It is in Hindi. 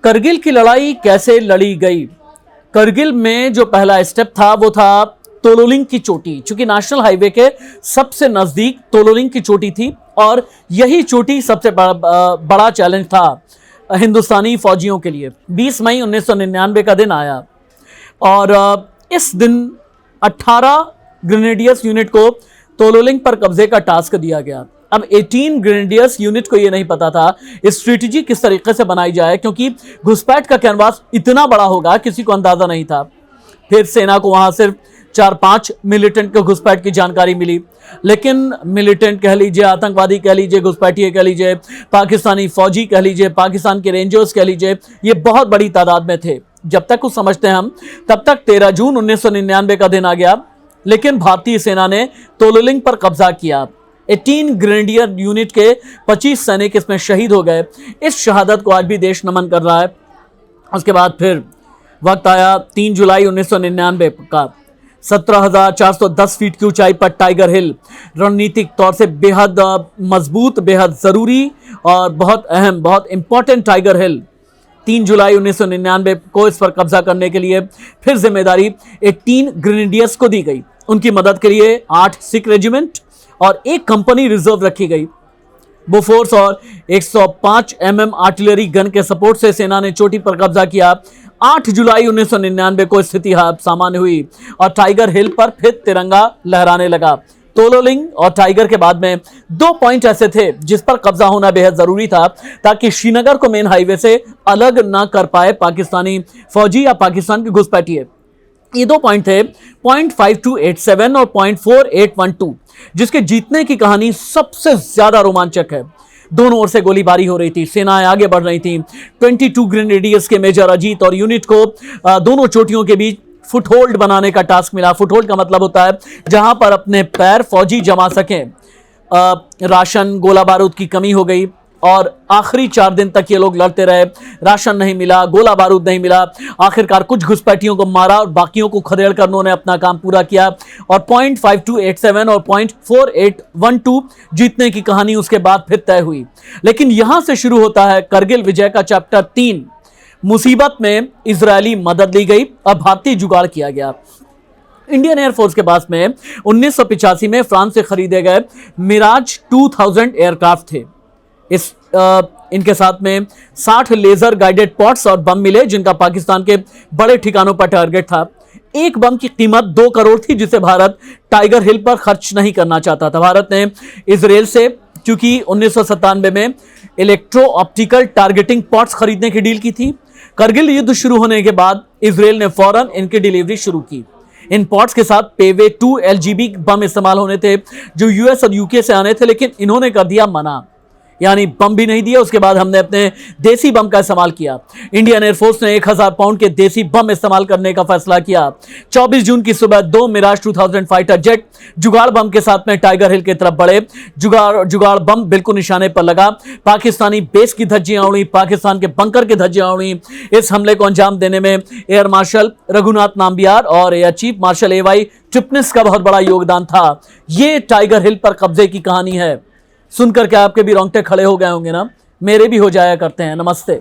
करगिल की लड़ाई कैसे लड़ी गई। करगिल में जो पहला स्टेप था वो था तोलोलिंग की चोटी। चूंकि नेशनल हाईवे के सबसे नजदीक तोलोलिंग की चोटी थी और यही चोटी सबसे बड़ा चैलेंज था हिंदुस्तानी फौजियों के लिए। 20 मई 1999 का दिन आया और इस दिन 18 ग्रेनेडियर्स यूनिट को तोलोलिंग पर कब्जे का टास्क दिया गया। अब 18 ग्रेनेडियर्स यूनिट को यह नहीं पता था स्ट्रेटेजी किस तरीके से बनाई जाए, क्योंकि घुसपैठ का कैनवास इतना बड़ा होगा किसी को अंदाजा नहीं था। फिर सेना को वहां सिर्फ 4-5 मिलिटेंट के घुसपैठ की जानकारी मिली, लेकिन मिलिटेंट कह लीजिए, आतंकवादी कह लीजिए, घुसपैठिए कह लीजिए, पाकिस्तानी फौजी कह लीजिए, पाकिस्तान के रेंजर्स कह लीजिए, ये बहुत बड़ी तादाद में थे। जब तक कुछ समझते हैं हम तब तक 13 जून 1999 का दिन आ गया, लेकिन भारतीय सेना ने तोलोलिंग पर कब्जा किया। 18 ग्रेनेडियर यूनिट के 25 सैनिक इसमें शहीद हो गए। इस शहादत को आज भी देश नमन कर रहा है। उसके बाद फिर वक्त आया 3 जुलाई 1999 का। 17,410 फीट की ऊंचाई पर टाइगर हिल, रणनीतिक तौर से बेहद मजबूत, बेहद जरूरी और बहुत अहम, बहुत इंपॉर्टेंट टाइगर हिल 3 जुलाई 1999 को इस पर कब्जा करने के लिए फिर जिम्मेदारी 18 ग्रेनेडियर्स को दी गई। उनकी मदद के लिए 8 सिख रेजिमेंट और 1 कंपनी रिजर्व रखी गई। बोफोर्स और 105 mm आर्टिलरी गन के सपोर्ट से सेना ने चोटी पर कब्जा किया। 8 जुलाई 1999 को स्थिति सामान्य हुई और टाइगर हिल पर फिर तिरंगा लहराने लगा। तोलोलिंग और टाइगर के बाद में 2 पॉइंट ऐसे थे जिस पर कब्जा होना बेहद जरूरी था, ताकि श्रीनगर को मेन हाईवे से अलग ना कर पाए पाकिस्तानी फौजी या पाकिस्तान के घुसपैठिए। ये 2 पॉइंट थे, पॉइंट 5287 और पॉइंट 4812, जिसके जीतने की कहानी सबसे ज्यादा रोमांचक है। दोनों ओर से गोलीबारी हो रही थी, सेनाएं आगे बढ़ रही थी। 22 ग्रेनेडियर्स के मेजर अजीत और यूनिट को दोनों चोटियों के बीच फुटहोल्ड बनाने का टास्क मिला। फुटहोल्ड का मतलब होता है जहां पर अपने पैर फौजी जमा सकें। राशन, गोला बारूद की कमी हो गई और आखिरी 4 दिन तक ये लोग लड़ते रहे। राशन नहीं मिला, गोला बारूद नहीं मिला। आखिरकार कुछ घुसपैठियों को मारा और बाकियों को खदेड़ कर उन्होंने अपना काम पूरा किया और पॉइंट 5287 और पॉइंट 4812 जीतने की कहानी उसके बाद फिर तय हुई। लेकिन यहां से शुरू होता है करगिल विजय का चैप्टर 3। मुसीबत में इजरायली मदद ली गई और भारतीय जुगाड़ किया गया। इंडियन एयरफोर्स के पास में 1985 में फ्रांस से खरीदे गए मिराज 2000 एयरक्राफ्ट थे। इनके साथ में 60 लेजर गाइडेड पॉट्स और बम मिले, जिनका पाकिस्तान के बड़े ठिकानों पर टारगेट था। एक बम की कीमत 2 करोड़ थी, जिसे भारत टाइगर हिल पर खर्च नहीं करना चाहता था। भारत ने इजराइल से चूंकि 1997 में इलेक्ट्रो ऑप्टिकल टारगेटिंग पॉट्स खरीदने की डील की थी। करगिल युद्ध शुरू होने के बाद इजराइल ने फौरन इनकी डिलीवरी शुरू की। इन पॉट्स के साथ पेवे 2 LGB बम इस्तेमाल होने थे, जो यूएस और यूके से आने थे, लेकिन इन्होंने कर दिया मना, यानी बम भी नहीं दिया। उसके बाद हमने अपने देसी बम का इस्तेमाल किया। इंडियन एयरफोर्स ने 1000 पाउंड के देसी बम इस्तेमाल करने का फैसला किया। 24 जून की सुबह 2 मिराज 2000 फाइटर जेट जुगाड़ बम के साथ में टाइगर हिल की तरफ बढ़े। जुगाड़ बम बिल्कुल निशाने पर लगा। पाकिस्तानी बेस की धज्जियां उड़ी, पाकिस्तान के बंकर की धज्जियां उड़ी। इस हमले को अंजाम देने में एयर मार्शल रघुनाथ नाम्बियार और air chief marshal AY Tipnis का बहुत बड़ा योगदान था। ये टाइगर हिल पर कब्जे की कहानी है। सुनकर के आपके भी रोंगटे खड़े हो गए होंगे ना, मेरे भी हो जाया करते हैं। नमस्ते।